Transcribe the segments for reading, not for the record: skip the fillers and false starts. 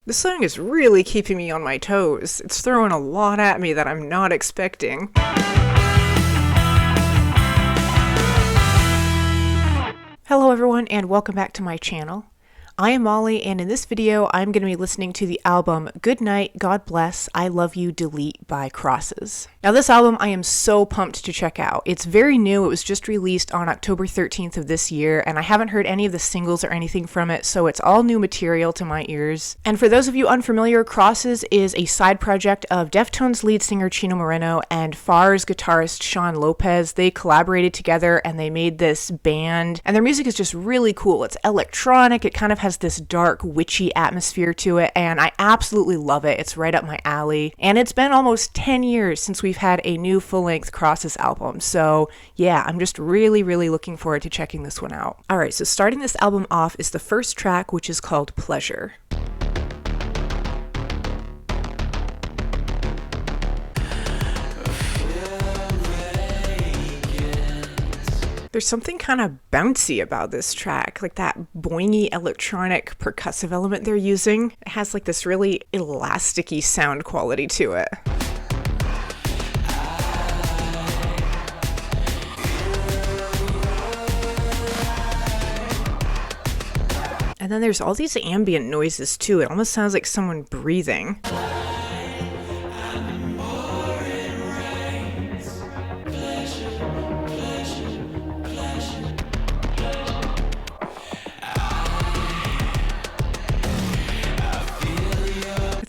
This song is really keeping me on my toes. It's throwing a lot at me that I'm not expecting. Hello everyone and welcome back to my channel. I am Molly, and in this video I'm going to be listening to the album Goodnight, God Bless, I Love You, Delete by Crosses. Now this album I am so pumped to check out. It's very new, it was just released on October 13th of this year, and I haven't heard any of the singles or anything from it, so it's all new material to my ears. And for those of you unfamiliar, Crosses is a side project of Deftones lead singer Chino Moreno and Far's guitarist Sean Lopez. They collaborated together and they made this band, and their music is just really cool. It's electronic, it kind of has this dark, witchy atmosphere to it, and I absolutely love it. It's right up my alley. And it's been almost 10 years since we've had a new full-length Crosses album, so yeah, I'm just really looking forward to checking this one out. Alright, so starting this album off is the first track, which is called Pleasure. There's something kind of bouncy about this track, like that boingy electronic percussive element they're using. It has like this really elasticy sound quality to it. And then there's all these ambient noises too. It almost sounds like someone breathing.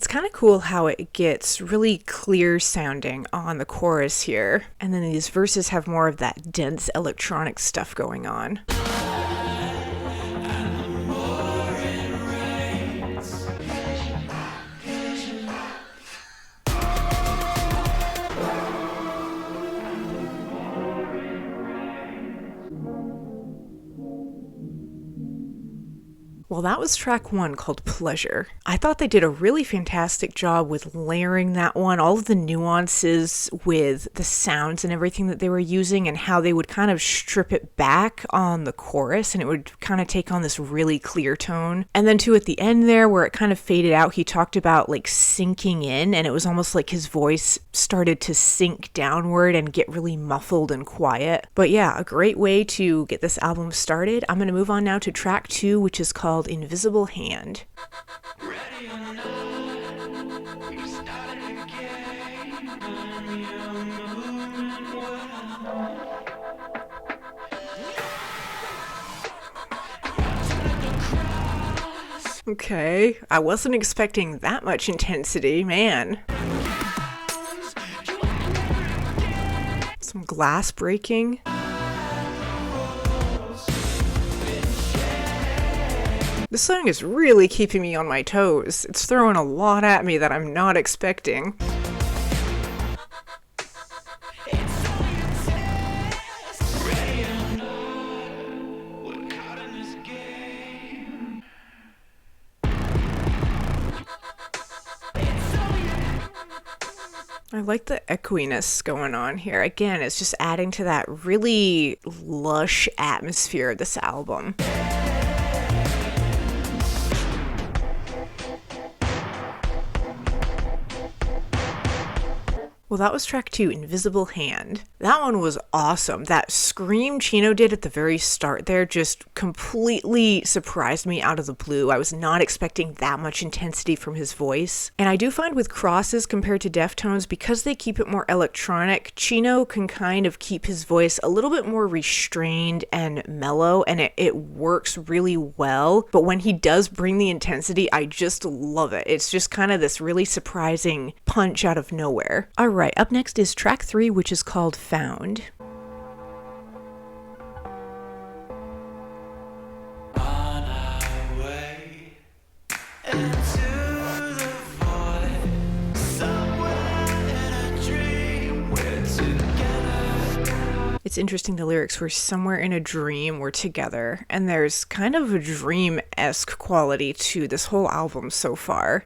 Kind of cool how it gets really clear sounding on the chorus here, and then these verses have more of that dense electronic stuff going on. Well, that was track one, called Pleasure. I thought they did a really fantastic job with layering that one, all of the nuances with the sounds and everything that they were using, and how they would kind of strip it back on the chorus and it would kind of take on this really clear tone. And then too at the end there where it kind of faded out, he talked about like sinking in, and it was almost like his voice started to sink downward and get really muffled and quiet. But yeah, a great way to get this album started. I'm going to move on now to track two, which is called Invisible Hand. Okay, I wasn't expecting that much intensity, man. Some glass breaking. This song is really keeping me on my toes. It's throwing a lot at me that I'm not expecting. I like the echoiness going on here. Again, it's just adding to that really lush atmosphere of this album. Well, that was track two, Invisible Hand. That one was awesome. That scream Chino did at the very start there just completely surprised me out of the blue. I was not expecting that much intensity from his voice. And I do find with Crosses compared to Deftones, because they keep it more electronic, Chino can kind of keep his voice a little bit more restrained and mellow, and it works really well. But when he does bring the intensity, I just love it. It's just kind of this really surprising punch out of nowhere. Alright, up next is track three, which is called Found. It's interesting, the lyrics were somewhere in a dream, we're together, and there's kind of a dream-esque quality to this whole album so far.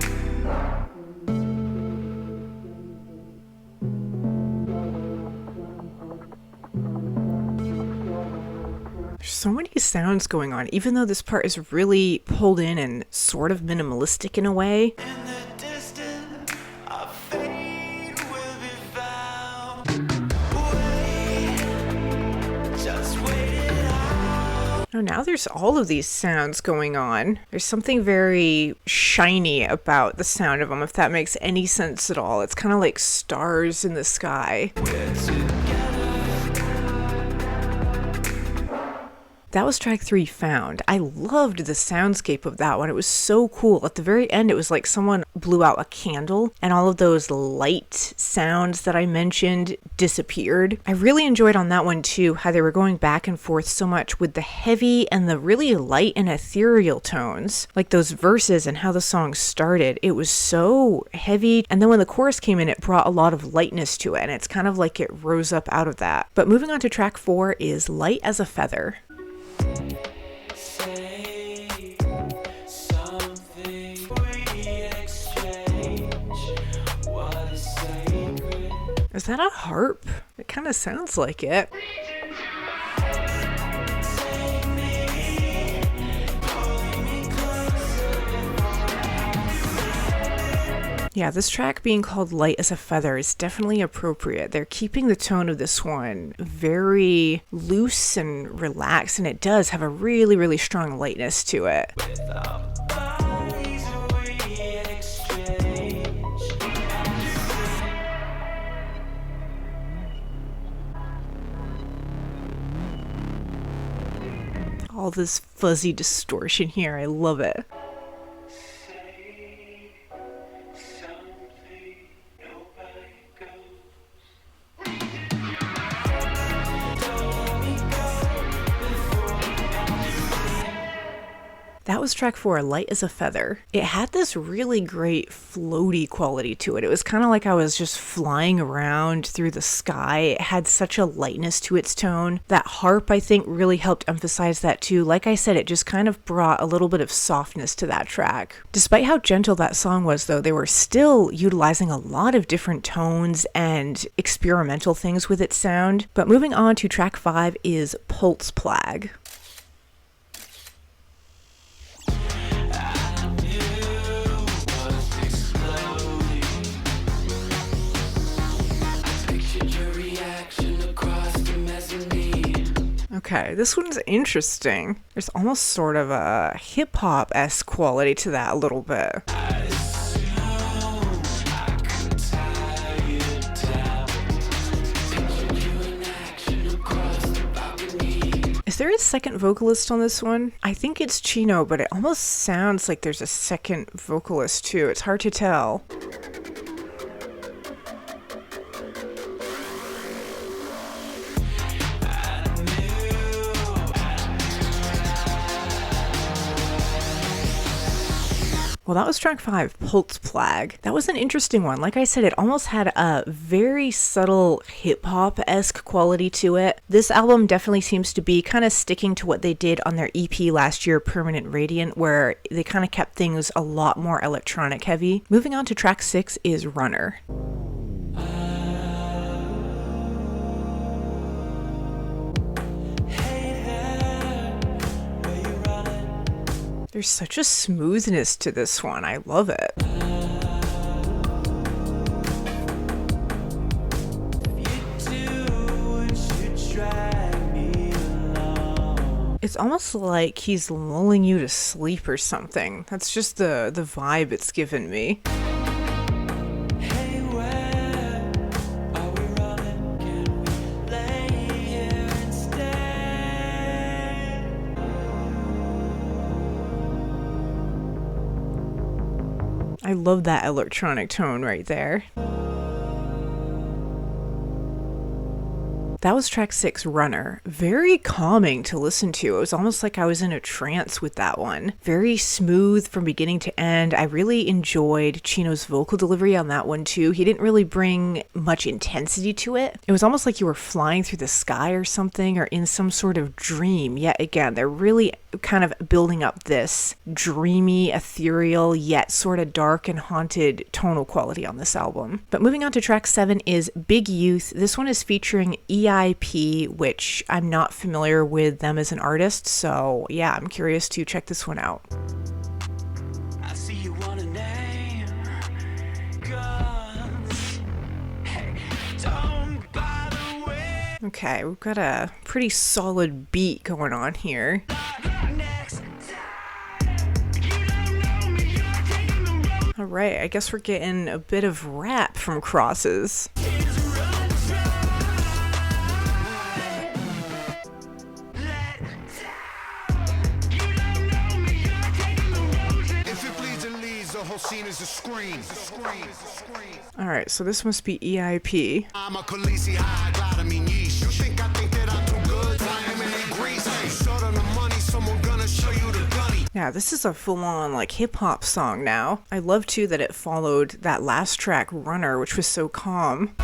so many sounds going on, even though this part is really pulled in and sort of minimalistic in a way. Oh, now there's all of these sounds going on. There's something very shiny about the sound of them, if that makes any sense at all. It's kind of like stars in the sky. That was track 3, Found. I loved the soundscape of that one. It was so cool. At the very end, it was like someone blew out a candle and all of those light sounds that I mentioned disappeared. I really enjoyed on that one too, how they were going back and forth so much with the heavy and the really light and ethereal tones. Like those verses and how the song started. It was so heavy. And then when the chorus came in, it brought a lot of lightness to it. And it's kind of like it rose up out of that. But moving on to track 4 is Light as a Feather. Is that a harp? It kind of sounds like it. Yeah, this track being called Light as a Feather is definitely appropriate. They're keeping the tone of this one very loose and relaxed, and it does have a really, really strong lightness to it. All this fuzzy distortion here, I love it. That was track 4, Light as a Feather. It had this really great floaty quality to it. It was kind of like I was just flying around through the sky. It had such a lightness to its tone. That harp, I think, really helped emphasize that too. Like I said, it just kind of brought a little bit of softness to that track. Despite how gentle that song was, though, they were still utilizing a lot of different tones and experimental things with its sound. But moving on to track 5 is Pulseplagg. Okay, this one's interesting. There's almost sort of a hip-hop-esque quality to that a little bit. Is there a second vocalist on this one? I think it's Chino, but it almost sounds like there's a second vocalist too. It's hard to tell. Well, that was track 5, Pulseplagg. That was an interesting one. Like I said, it almost had a very subtle hip-hop-esque quality to it. This album definitely seems to be kind of sticking to what they did on their EP last year, Permanent Radiant, where they kind of kept things a lot more electronic heavy. Moving on to track 6 is Runner. There's such a smoothness to this one. I love it. It's almost like he's lulling you to sleep or something. That's just the vibe it's given me. I love that electronic tone right there. That was track 6, Runner. Very calming to listen to. It was almost like I was in a trance with that one. Very smooth from beginning to end. I really enjoyed Chino's vocal delivery on that one too. He didn't really bring much intensity to it. It was almost like you were flying through the sky or something, or in some sort of dream. Yet again, they're really kind of building up this dreamy, ethereal, yet sort of dark and haunted tonal quality on this album. But moving on to track 7 is Big Youth. This one is featuring EIP, which I'm not familiar with them as an artist, so yeah, I'm curious to check this one out. I see you want a name, guns. Hey, don't bother with. Okay, we've got a pretty solid beat going on here. All right, I guess we're getting a bit of rap from Crosses. All right, so this must be EIP. Yeah, this is a full-on like hip-hop song now. I love too that it followed that last track, Runner, which was so calm.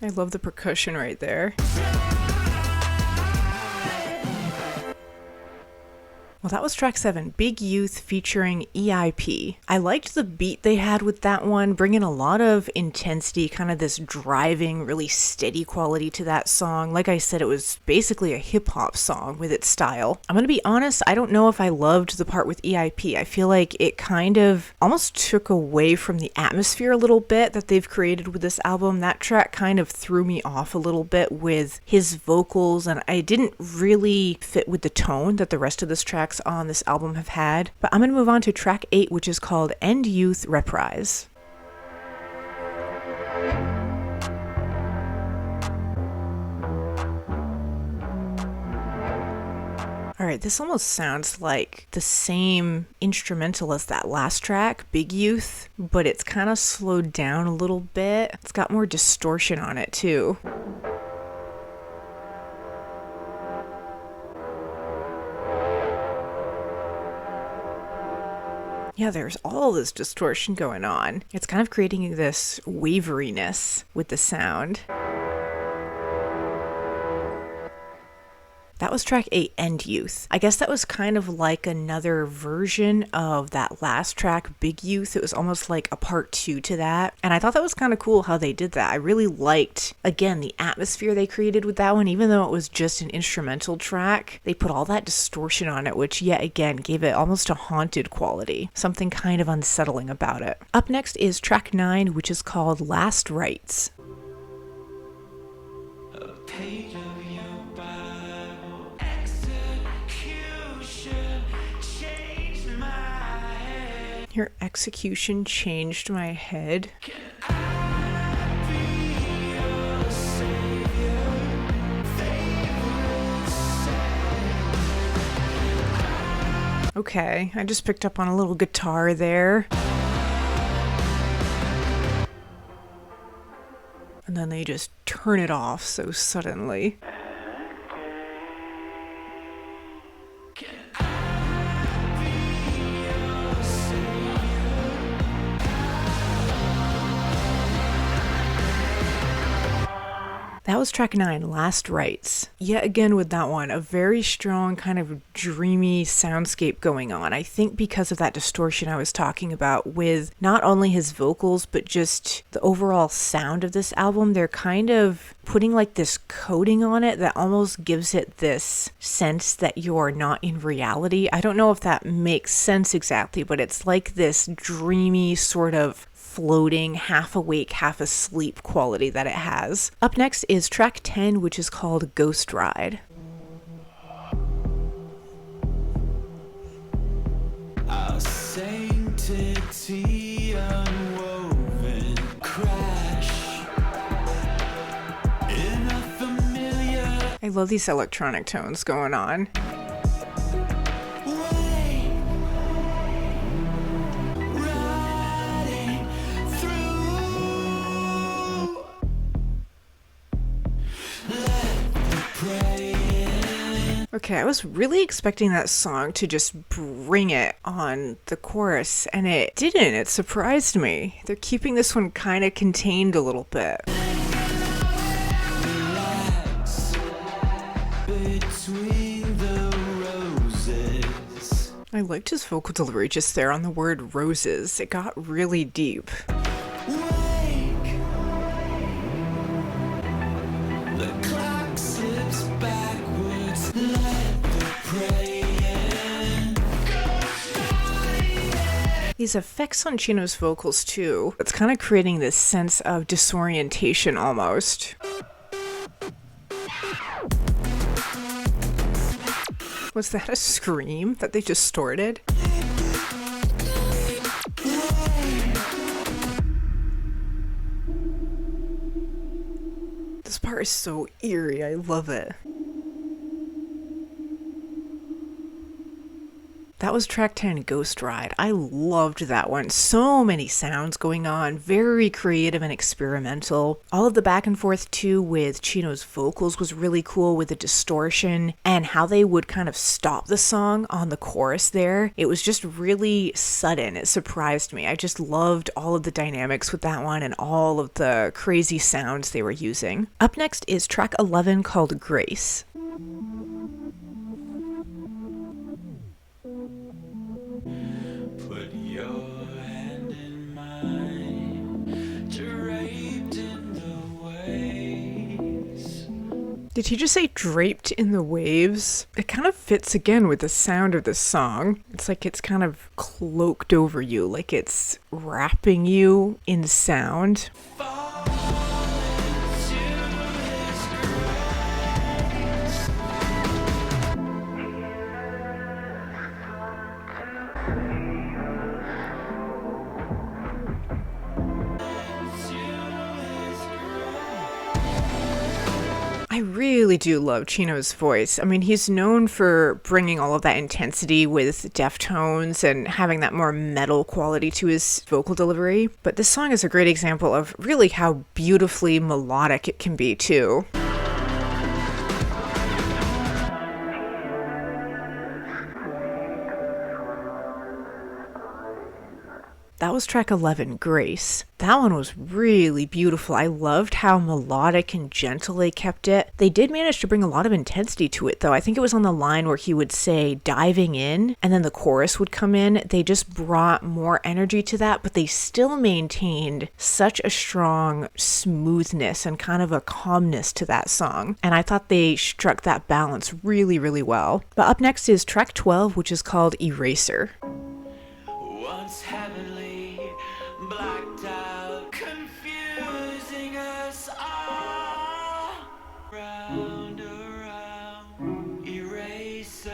I love the percussion right there. Well, that was track 7, Big Youth featuring EIP. I liked the beat they had with that one, bringing a lot of intensity, kind of this driving, really steady quality to that song. Like I said, it was basically a hip-hop song with its style. I'm gonna be honest, I don't know if I loved the part with EIP. I feel like it kind of almost took away from the atmosphere a little bit that they've created with this album. That track kind of threw me off a little bit with his vocals, and I didn't really fit with the tone that the rest of this track on this album have had. But I'm going to move on to track 8, which is called End Youth Reprise. Alright, this almost sounds like the same instrumental as that last track, Big Youth, but it's kind of slowed down a little bit. It's got more distortion on it too. Yeah, there's all this distortion going on. It's kind of creating this waveriness with the sound. That was track 8, End Youth. I guess that was kind of like another version of that last track, Big Youth. It was almost like a part 2 to that. And I thought that was kind of cool how they did that. I really liked, again, the atmosphere they created with that one. Even though it was just an instrumental track, they put all that distortion on it, which yet again gave it almost a haunted quality. Something kind of unsettling about it. Up next is track 9, which is called Last Rites. Your execution changed my head. Okay, I just picked up on a little guitar there. And then they just turn it off so suddenly. That was track 9, Last Rites. Yet again with that one, a very strong kind of dreamy soundscape going on. I think because of that distortion I was talking about with not only his vocals, but just the overall sound of this album. They're kind of putting like this coating on it that almost gives it this sense that you're not in reality. I don't know if that makes sense exactly, but it's like this dreamy sort of floating, half awake, half asleep quality that it has. Up next is track 10, which is called Ghost Ride. Our sanctity unwoven crash in a familiar. I love these electronic tones going on. Okay, I was really expecting that song to just bring it on the chorus, and it didn't. It surprised me. They're keeping this one kind of contained a little bit. Relax. I liked his vocal delivery just there on the word roses. It got really deep. Wake. The clock slips backwards. Let the prey in. These effects on Chino's vocals too, it's kind of creating this sense of disorientation almost. Was that a scream that they distorted? This part is so eerie, I love it. That was track 10, Ghost Ride. I loved that one. So many sounds going on, very creative and experimental. All of the back and forth too with Chino's vocals was really cool with the distortion and how they would kind of stop the song on the chorus there. It was just really sudden. It surprised me. I just loved all of the dynamics with that one and all of the crazy sounds they were using. Up next is track 11 called Grace. Put your hand in mine, draped in the waves. Did he just say draped in the waves? It kind of fits again with the sound of this song. It's like it's kind of cloaked over you, like it's wrapping you in sound. Fall into his grace. I really do love Chino's voice. I mean, he's known for bringing all of that intensity with deftones and having that more metal quality to his vocal delivery. But this song is a great example of really how beautifully melodic it can be too. That was track 11, Grace. That one was really beautiful. I loved how melodic and gentle they kept it. They did manage to bring a lot of intensity to it though. I think it was on the line where he would say diving in and then the chorus would come in. They just brought more energy to that, but they still maintained such a strong smoothness and kind of a calmness to that song. And I thought they struck that balance really, really well. But up next is track 12, which is called Eraser. Once heavenly, blacked out, confusing us all. Round around, eraser.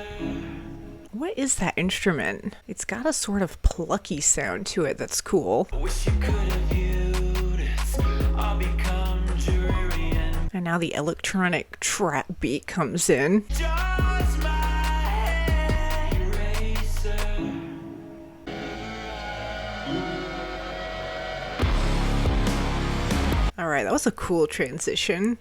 What is that instrument? It's got a sort of plucky sound to it that's cool. Wish you could have viewed it. I'll become dreary And now the electronic trap beat comes in. just my head. Eraser. Alright, that was a cool transition.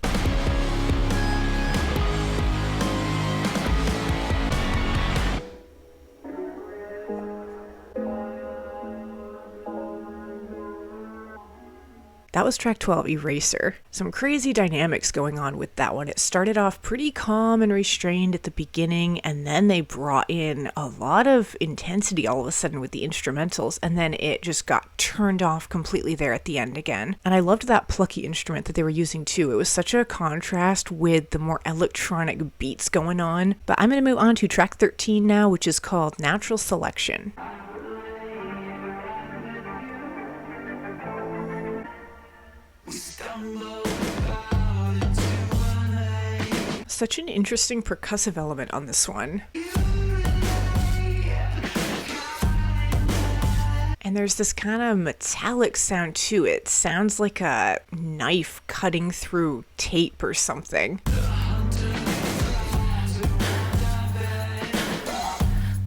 That was track 12, Eraser. Some crazy dynamics going on with that one. It started off pretty calm and restrained at the beginning, and then they brought in a lot of intensity all of a sudden with the instrumentals, and then it just got turned off completely there at the end again. And I loved that plucky instrument that they were using too. It was such a contrast with the more electronic beats going on. But I'm going to move on to track 13 now, which is called Natural Selection. Such an interesting percussive element on this one. And there's this kind of metallic sound to it. Sounds like a knife cutting through tape or something.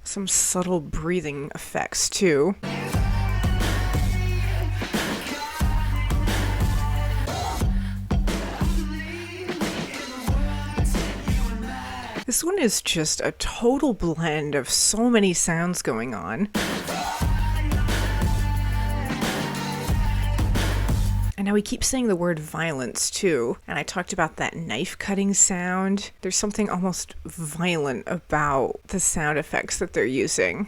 Some subtle breathing effects too. This one is just a total blend of so many sounds going on. And now we keep saying the word violence too, and I talked about that knife cutting sound. There's something almost violent about the sound effects that they're using.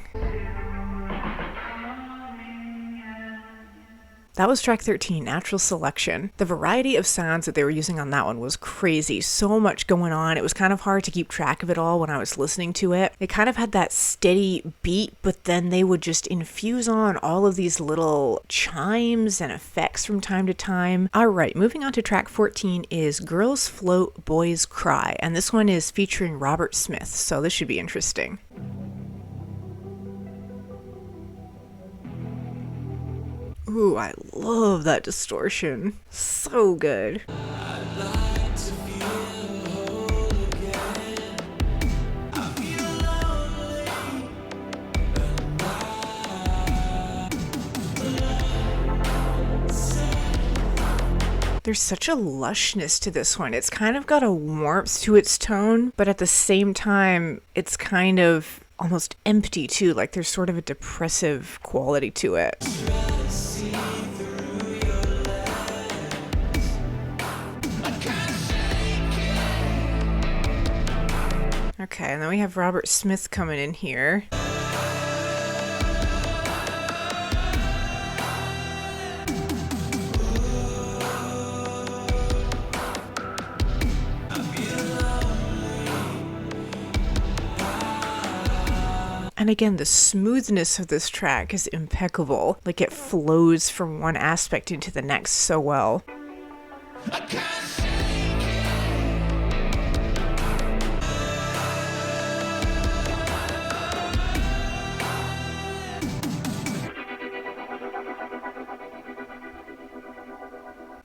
That was track 13, Natural Selection. The variety of sounds that they were using on that one was crazy. So much going on. It was kind of hard to keep track of it all when I was listening to it. It kind of had that steady beat, but then they would just infuse on all of these little chimes and effects from time to time. All right, moving on to track 14 is Girls Float, Boys Cry. And this one is featuring Robert Smith, so this should be interesting. Ooh, I love that distortion. So good. There's such a lushness to this one. It's kind of got a warmth to its tone, but at the same time, it's kind of almost empty too. Like there's sort of a depressive quality to it. Okay, and then we have Robert Smith coming in here. And again, the smoothness of this track is impeccable. Like it flows from one aspect into the next so well.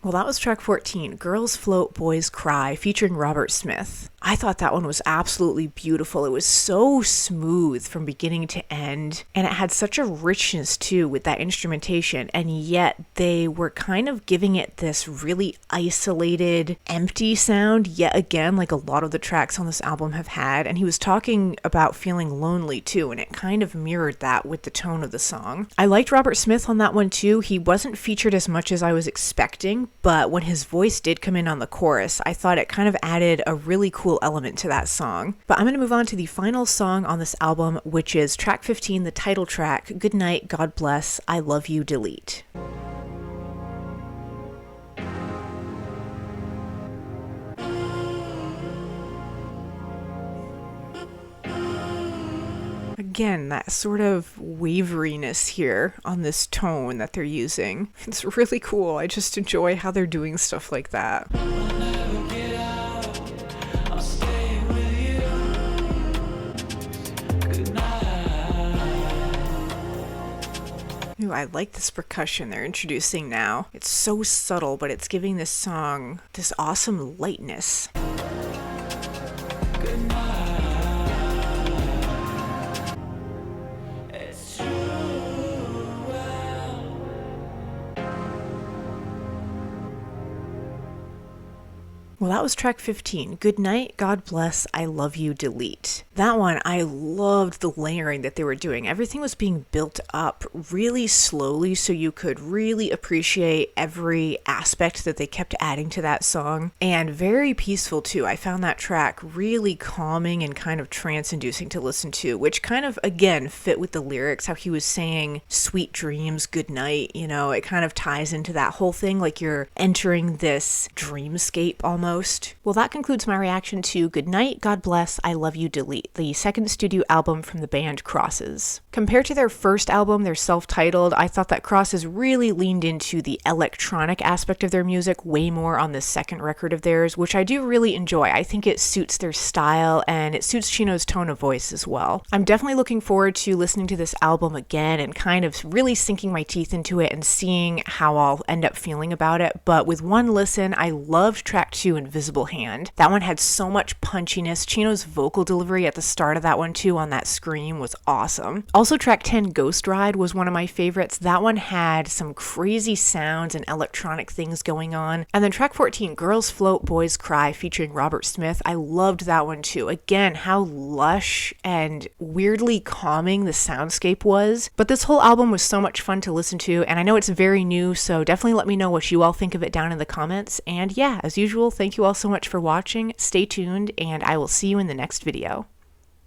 Well, that was track 14, Girls Float, Boys Cry, featuring Robert Smith. I thought that one was absolutely beautiful. It was so smooth from beginning to end, and it had such a richness too with that instrumentation, and yet they were kind of giving it this really isolated, empty sound, yet again, like a lot of the tracks on this album have had, and he was talking about feeling lonely too, and it kind of mirrored that with the tone of the song. I liked Robert Smith on that one too. He wasn't featured as much as I was expecting, but when his voice did come in on the chorus, I thought it kind of added a really cool element to that song. But I'm going to move on to the final song on this album, which is track 15, the title track, Goodnight, God Bless, I Love You, Delete. Again, that sort of waveriness here on this tone that they're using. It's really cool. I just enjoy how they're doing stuff like that. Ooh, I like this percussion they're introducing now. It's so subtle, but it's giving this song this awesome lightness. Well, that was track 15, Goodnight, God Bless, I Love You, Delete. That one, I loved the layering that they were doing. Everything was being built up really slowly so you could really appreciate every aspect that they kept adding to that song. And very peaceful too. I found that track really calming and kind of trance-inducing to listen to, which kind of, again, fit with the lyrics, how he was saying sweet dreams, good night, you know, it kind of ties into that whole thing, like you're entering this dreamscape almost. Well, that concludes my reaction to Goodnight, God Bless, I Love You, Delete, the second studio album from the band Crosses. Compared to their first album, their self-titled, I thought that Crosses really leaned into the electronic aspect of their music way more on the second record of theirs, which I do really enjoy. I think it suits their style and it suits Chino's tone of voice as well. I'm definitely looking forward to listening to this album again and kind of really sinking my teeth into it and seeing how I'll end up feeling about it. But with one listen, I loved track 2, Invisible Hand. That one had so much punchiness. Chino's vocal delivery at at the start of that one too on that scream was awesome. Also, track 10, Ghost Ride, was one of my favorites. That one had some crazy sounds and electronic things going on. And then track 14, Girls Float, Boys Cry, featuring Robert Smith. I loved that one too. Again, how lush and weirdly calming the soundscape was. But this whole album was so much fun to listen to, and I know it's very new, so definitely let me know what you all think of it down in the comments. And yeah, as usual, thank you all so much for watching. Stay tuned, and I will see you in the next video.